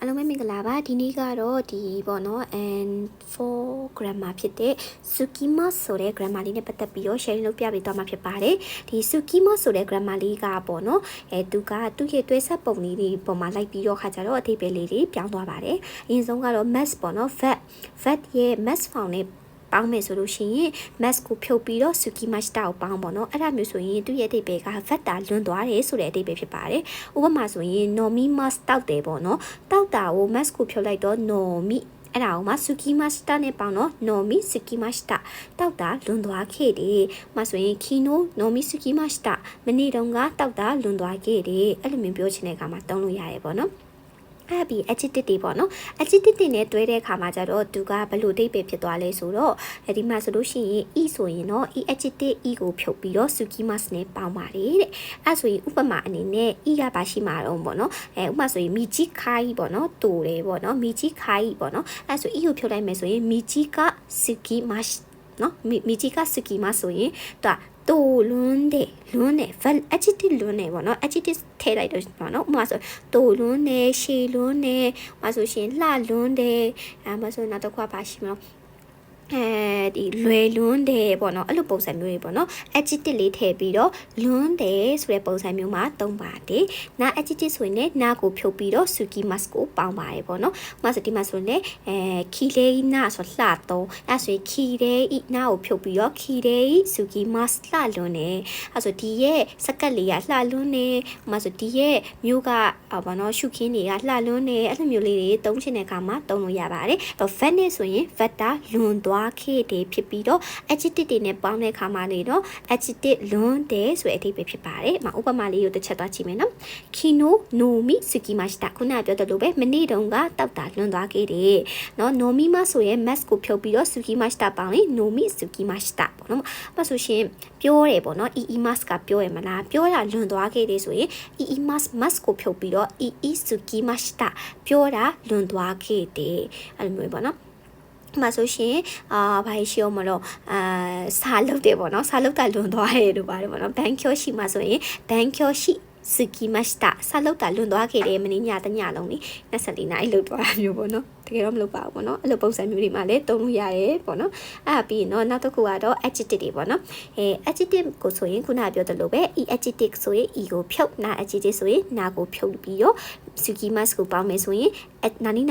အားလုံးပဲမင်္ဂလာပါဒီနေ့ကတော့ဒီပေါ့နော် and4 grammar ဖြစ်တဲ့ sukimas ဆိုတဲ့ grammar လေးနဲ့ပတ်သက်ပြီးတော့ sharing လုပ်ပြပေးသွားမှာဖြစ်ပါတယ်ဒီ sukimas ဆိုတဲ့ grammar လေးကပေါ့နော်သူကသူ့ရဲ့တွဲဆက်ပုံလေးတွေပုံမှာလိုက်ပြီးတော့ခါကြတော့အသေးပဲလေးတွေပြောင်းသွားပါတယ်အရင်ဆုံးကတော့ mass ပေါ့နော် vat ရဲ့ mass form နဲ့ပေါင်းမယ်ဆိုလို့ရှိရင် mass ကိုဖြုတ်ပြီးတော့ sukimashita ကိုပေါင်းပေါ့နော်အဲ့ဒါမျိုးဆိုရင်သူ့ရဲ့အဓိပ္ပာယ်က vata လွန်သွားတယ်ဆိုတဲ့အဓိပ္ပာယ်ဖြစ်ပါတယ်ဥပမာဆိုရင် nomi mas တောက်တယ်ပေါ့နော်တောက်တာကို mass ကိုဖြုတ်လိုက်တော့ nomi အဲ့ဒါကိုမှ sukimashita နဲ့ပေါင်းတော့ nomi sukimashita တောက်တာလွန်သွားခဲ့တယ်။မှဆိုရင် kino nomi sukimashita မနေ့တုန်းကတောက်တာလွန်သွားခဲ့တယ်။အဲ့လိုမျိုးပြောချင်တဲ့အခါမှာသုံးလို့ရတယ်ပေါ့နော်။အဲ့ပြီး adjective တွေပေါ့နော် adjective တွေနဲ့တွဲတဲ့အခါမှာကျတော့သူကဘယ်လိုအဓိပ္ပာယ်ဖြစ်သွားလဲဆိုတော့ဒီမှာဆိုလို့ရှိရင် e ဆိုရင်တော့ e adjective e ကိုဖြုတ်ပြီးတော့ sukimas နဲ့ပေါင်းပါတယ်တဲ့အဲ့ဆိုရင်ဥပမာအနေနဲ့ e ကပါရှိမှာတော့ပေါ့နော်ဥပမာဆိုရင် miji kai ပေါ့နော်တူတယ်ပေါ့နော် miji kai ပေါ့နော်အဲ့ဆို e ကိုဖြုတ်လိုက်မယ်ဆိုရင် miji ka sukimas နော် miji ka sukimas ဆိုရင်သူကလွန်းတယ် val adjective လွန်းတယ်ပေါ့နော် adjective ထည့်လိုက်တော့ပေါ့နော်ဥပမာဆိုတိုလွန်းတယ်ရှည်လွန်းတယ်ဥပမာဆိုရှင်လှလွန်းတယ်မဆိုနောက်တစ်ခါပါရှိမလို့ဒီလွယ်လွန်းတယ်ပေါ့နော်အဲ့လိုပုံစံမျိုးတွေပေါ့နော် adjective လေးထည့်ပြီးတော့လွန်းတယ်ဆိုတဲ့ပုံစံမျိုးမှာသုံးပါတယ်နာ adjective ဆိုရင်လည်းနာကိုဖြုတ်ပြီးတော့ sukimas ကိုပေါင်းပါတယ်ပေါ့နော်ဥပမာဆိုဒီမှာဆိုရင်kireina ဆိုလှတော့အဲ့ဆိုရင် kirei နာကိုဖြုတ်ပြီးတော့ kirei sukimas လှလွန်းတယ်အဲ့ဆိုဒီရဲ့စကတ်လေးကလှလွန်းတယ်ဥပမာဆိုဒီရဲ့မျိုးကပေါ့နော်ရှုခင်းတွေကလှလွန်းတယ်အဲ့လိုမျိုးလေးတွေသုံးချင်တဲ့အခါမှာသုံးလို့ရပါတယ်တော့ vat နဲ့ဆိုရင် vata လွန်သွားခဲ့တယ်ဖြစ်ပြီးတော့ adjective တွေနဲ့ပေါင်းတဲ့အခါမှာလေတော့ adjective လွန်တယ်ဆိုတဲ့အဓိပ္ပာယ်ဖြစ်ပါတယ်ဥပမာလေးကိုတစ်ချက်သွားကြည့်မယ်နော် kino nomi sukimashita ခုနကပြောသလိုပဲမနေ့တုန်းကတောက်တာလွန်သွားခဲ့တယ်နော် nomi မဆိုရင် mass ကိုဖြုတ်ပြီးတော့ sukimashita ပေါင်းရင် nomi sukimashita ပေါ့နော်အဲ့ဆိုရှင်ပြောတယ်ပေါ့နော် mas ကပြောရမလားပြောတာလွန်သွားခဲ့တယ်ဆိုရင် mas ကိုဖြုတ်ပြီးတော့ sukimashita ပြောတာလွန်သွားခဲ့တယ်အဲ့လိုမျိုးပေါ့နော်မှာဆိုရှင်ဘာရှိအောင်မလို့စာလုပ်တယ်ပေါ့နော်စာလုပ်တာလွန်သွားတယ်လို့ပါတယ်ပေါ့နော်ဘန်ကျော်ရှိမှာဆိုရင်ဘန်ကျော်ရှိsukimashita စာလုပ်တာလွန်သွားခဲ့တယ်မင်းညတညလုံးလေး24နာရီလုပ်သွားတာမျိုးပေါ့နော်တကယ်တော့မလုပ်ပါဘူးပေါ့နော်အဲ့လိုပုံစံမျိုးတွေမှာလည်းသုံးလို့ရတယ်ပေါ့နော်အဲ့ပြီးတော့နောက်တစ်ခုကတော့ adjective တွေပေါ့နော်adjective ကိုဆိုရင်ခုနကပြောသလိုပဲ e adjective ဆိုရင် e ကိုဖြုတ်နာ adjective ဆိုရင်နာကိုဖြုတ်ပြီးတော့ sukimas ကိုပေါင်းမယ်ဆိုရင်နာနီ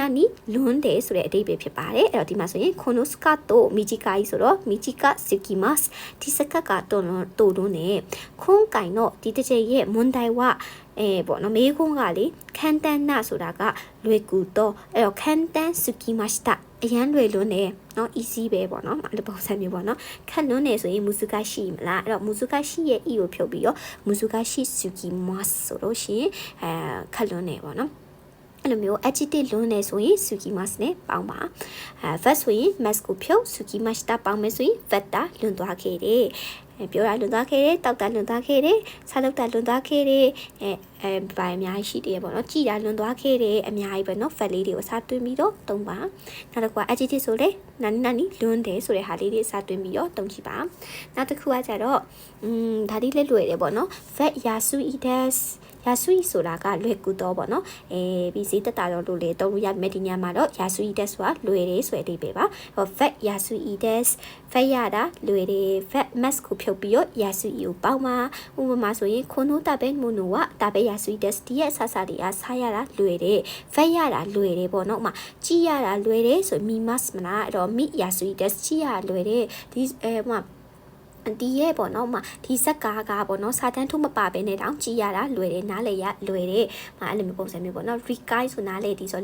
လွန်းတယ်ဆိုတဲ့အဓိပ္ပာယ်ဖြစ်ပါတယ်အဲ့တော့ဒီမှာဆိုရင် konosuka to mijikai ဆိုတော့ mijika sukimas ဒီစကတ်ကတိုလွန်းတယ်ခွန်းကင်တော့ဒီတစ်ချက်ရဲ့မွန်တိုင်ဝပေါ့နော်မေးခွန်းကလေခန်တန်နာဆိုတာကလွယ်ကူတော့အဲ့တော့ခန်တန် sukimashita အရန်လွယ်လွန်းတယ်เนาะ easy ပဲပေါ့နော်အဲ့လိုပုံစံမျိုးပေါ့နော်ခက်လွန်းနေဆိုရင် musukashi မလားအဲ့တော့ musukashi ရဲ့ e ကိုဖြုတ်ပြီးတော့ musukashi sukimas ဆိုလို့ရှိရင်ခက်လွန်းနေပေါ့နော်အဲ့လိုမျိုး adjective လွန်းနေဆိုရင် sukimas နဲ့ပေါင်းပါverb ဆိုရင် mass ကိုဖြုတ် sukimashita ပေါင်းမယ်ဆိုရင် vata လွန်သွားခဲ့တယ်ပြောတာလွန်သွားခဲ့တယ်တောက်တာလွန်သွားခဲ့တယ်စားလုပ်တာလွန်သွားခဲ့တယ်ဘာအများကြီးရှိတယ်ပေါ့နော်ကြည်တာလွန်သွားခဲ့တယ်အများကြီးပဲเนาะ fat လေးတွေကိုစားသွင်းပြီးတော့သုံးပါနောက်တစ်ခုက adjective ဆိုလေနာနီလွန်တယ်ဆိုတဲ့ဟာလေးတွေစားသွင်းပြီးတော့သုံးကြည့်ပါနောက်တစ်ခုကကြတော့ဒါလေးလည်းလွယ်တယ်ပေါ့နော် fat yasuides yasui ဆိုတာကလွယ်ကူတော့ပေါ့နော်ပြီးဈေးတက်တာတော့လို့လေသုံးလို့ရမယ်ဒီညမှာတော့ yasuides ဆိုတာလွယ်တယ်ဆိုတဲ့အဓိပ္ပာယ်ပါfat yasuides fat ရတာလွယ်တယ် fat mass ကိုဖြုတ်ပြီးတော့ yasui ကိုပေါင်းပါဥပမာဆိုရင် kono tabe mono က tabe yasuides ဒီရဲ့ဆဆတွေကစားရတာလွယ်တယ် fat ရတာလွယ်တယ်ပေါ့နော်ဥပမာကြည်ရတာလွယ်တယ်ဆို mimas မလားအဲ့တော့ mi yasuides ကြည်ရလွယ်တယ်ဒီဥပမာဒီရဲ့ပေါ့နော်ဒီစက်ကားကပေါ့နော်စာတန်းထုမပါဘဲနဲ့တောင်ကြည်ရတာလွယ်တယ်နားလေရလွယ်တယ်အဲ့လိုမျိုးပုံစံမျိုးပေါ့နော် rikai ဆိုနားလေဒီဆို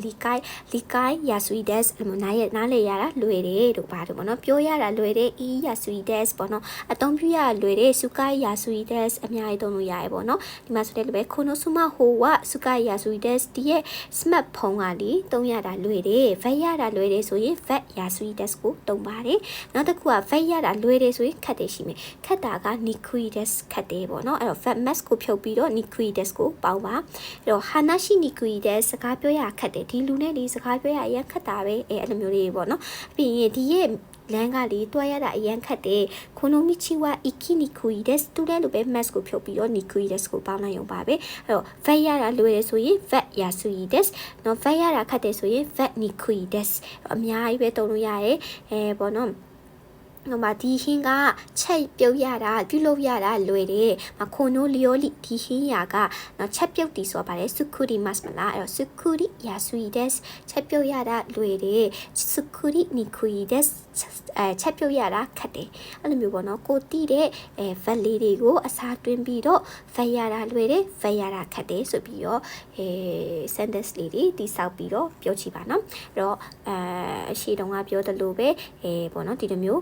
likai yasuides အဲ့လိုနားလေရတာလွယ်တယ်တို့ပါတယ်ပေါ့နော်ပြောရတာလွယ်တယ် e yasuides ပေါ့နော်အသုံးပြုရလွယ်တယ် sukai yasuides အများကြီးသုံးလို့ရတယ်ပေါ့နော်ဒီမှာဆိုတဲ့လိုပဲ konosuma ho wa sukai yasuides ဒီရဲ့ smartphone ကလေသုံးရတာလွယ်တယ် vat ရတာလွယ်တယ်ဆိုရင် vat yasuides ကိုသုံးပါတယ်နောက်တစ်ခုက vat ရတာလွယ်တယ်ဆိုရင်ခက်တယ်ရှိ မယ်ခက်တာက niquidus ခက်တယ်ပေါ့နော်အဲ့တော့ fat mass ကိုဖြုတ်ပြီးတော့ niquidus ကိုပေါင်းပါအဲ့တော့ hanashi niquidus စကားပြောရခက်တယ်ဒီလူနဲ့ဒီစကားပြောရအရင်ခက်တာပဲအဲ့လိုမျိုးလေးပေါ့နော်ပြီးရင်ဒီရဲ့လမ်းကလေတွားရတာအရင်ခက်တယ်ခိုနိုမီချီဝါ ikiniquidus တူတဲ့လိုပဲ mass ကိုဖြုတ်ပြီးတော့ niquidus ကိုပေါင်းလိုက်ရုံပါပဲအဲ့တော့ vat ရတာလွယ်တယ်ဆိုရင် vat yasuides နော် vat ရတာခက်တယ်ဆိုရင် vat niquidus အများကြီးပဲတုံးလို့ရတယ်ပေါ့နော်ဟိုမှာဒီဟင်းကချက်ပြုတ်ရတာပြုလုပ်ရတာလွယ်တယ်မခိုနိုလီယိုလီဒီဟင်းရာကနော်ချက်ပြုတ်တီဆိုပါတယ်စုခုရီမတ်မလားအဲ့တော့စုခုရီယာဆွီဒက်ချက်ပြုတ်ရတာလွယ်တယ်စုခုရီနီခွီဒက်ချက်ပြုတ်ရတာခက်တယ်အဲ့လိုမျိုးပေါ့နော်ကိုတီးတဲ့ဗက်လေးတွေကိုအစားတွင်းပြီးတော့ဗက်ရတာလွယ်တယ်ဗက်ရတာခက်တယ်ဆိုပြီးတော့sentence လေးတွေတိဆောက်ပြီးတော့ပြောချပါနော်အဲ့တော့အရှိတုန်းကပြောသလိုပဲပေါ့နော်ဒီလိုမျိုး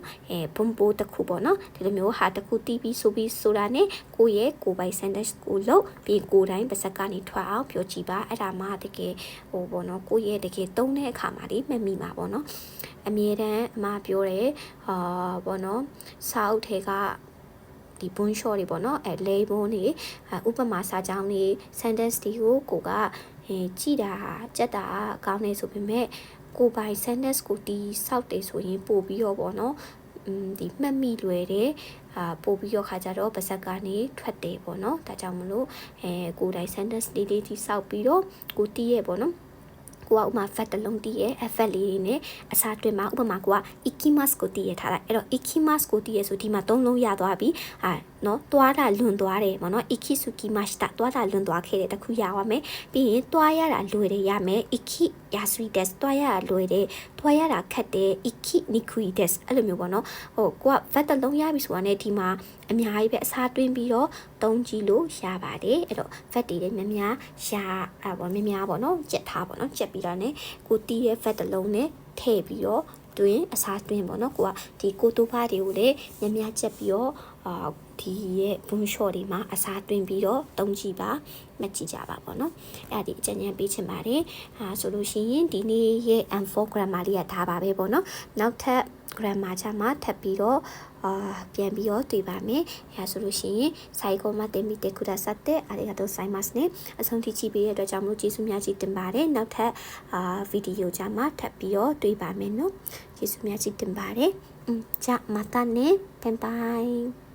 ဘုံပိုးတစ်ခုပေါ့နော်ဒီလိုမျိုးဟာတစ်ခုတီးပြီးဆိုပြီးဆိုတာနဲ့ကိုယ့်ရဲ့ကိုယ်ပိုင် sentence ကိုလုပ်ပြီးကိုယ်တိုင်းပါစက်ကနေထွက်အောင်ပြောကြည့်ပါအဲ့ဒါမှတကယ်ဟိုပေါ့နော်ကိုယ့်ရဲ့တကယ်သုံးတဲ့အခါမှာဒီမှတ်မိမှာပေါ့နော်အမြဲတမ်းအမပြောတယ်ပေါ့နော်စာအုပ်ထဲကဒီဘွန်းရှော့တွေပေါ့နော်လေဘွန်းတွေဥပမာစာကြောင်းတွေ sentence တွေကိုကကြည်တာကြက်တာကောင်းနေဆိုပေမဲ့ကိုပိုင် sentence ကိုတီးဆောက်တယ်ဆိုရင်ပို့ပြီးတော့ပေါ့နော်ဒီမှတ်မိလွယ်တယ်ပို့ပြီးတော့ခါကြတော့ပါစက်ကနေထွက်တယ်ပေါ့နော်ဒါကြောင့်မလို့ကိုတိုင် sentence လေးလေးတိဆောက်ပြီးတော့ကိုတီးရဲ့ပေါ့နော်ကိုကဥမာ fat တလုံးတီးရဲ့ fat လေးတွေနဲ့အစားတွင်မှာဥပမာကိုက ikimas ကိုတီးရထားလိုက်အဲ့တော့ ikimas ကိုတီးရဆိုဒီမှာ၃လုံးရသွားပြီနော်တွားတာလွန်သွားတယ်ပေါ့နော် ikisuki mashita တွားတာလွန်သွားခဲ့တယ်တခုရပါမယ်ပြီးရင်တွားရတာလွယ်တယ်ရမယ် iki yasuides တွားရတာလွယ်တယ်တွားရတာခက်တယ် iki niquidus အဲ့လိုမျိုးပေါ့နော်ဟိုကိုက fat တလုံးရပြီဆိုတာနဲ့ဒီမှာအများကြီးပဲအစားတွင်းပြီးတော့သုံးကြည့်လို့ရပါတယ်အဲ့တော့ fat တွေလည်းများများရပေါ့များများပေါ့နော်ကြက်ထားပေါ့နော်ကြက်ပြီးတော့ ਨੇ ကိုတီးရဲ့ fat တလုံးနဲ့ထည့်ပြီးတော့တွင်အစားတွင်ပေါ့နော်ကိုကဒီကိုတိုဘာတွေကိုလည်းများများချက်ပြီးတော့ဒီရဲ့ဘုံရှော့တွေမှာအစားတွင်ပြီးတော့တုံးကြည့်ပါမှတ်ကြည့်ကြပါပေါ့နော်အဲ့ဒီအကြံဉာဏ်ပေးချင်ပါတယ်ဆိုလို့ရှိရင်ဒီနေ့ရဲ့ M4 grammar လေးကဒါပါပဲပေါ့နော်နောက်ထပ် grammar ချမှာထပ်ပြီးတော့ပြန်ပြီးတော့တွေ့ပါမယ်အဲဆိုလို့ရှိရင်最後まで見てくださってありがとうございますねအဆုံးထိကြည့်ပေးတဲ့အတွက်ကြောင့်မလို့ကျေးဇူးများကြီးတင်ပါတယ်နောက်ထပ်ဗီဒီယိုကြမှာထပ်ပြီးတော့တွေ့ပါမယ်နော်ကျေးဇူးများကြီးတင်ပါတယ်じゃあまたねバイバイ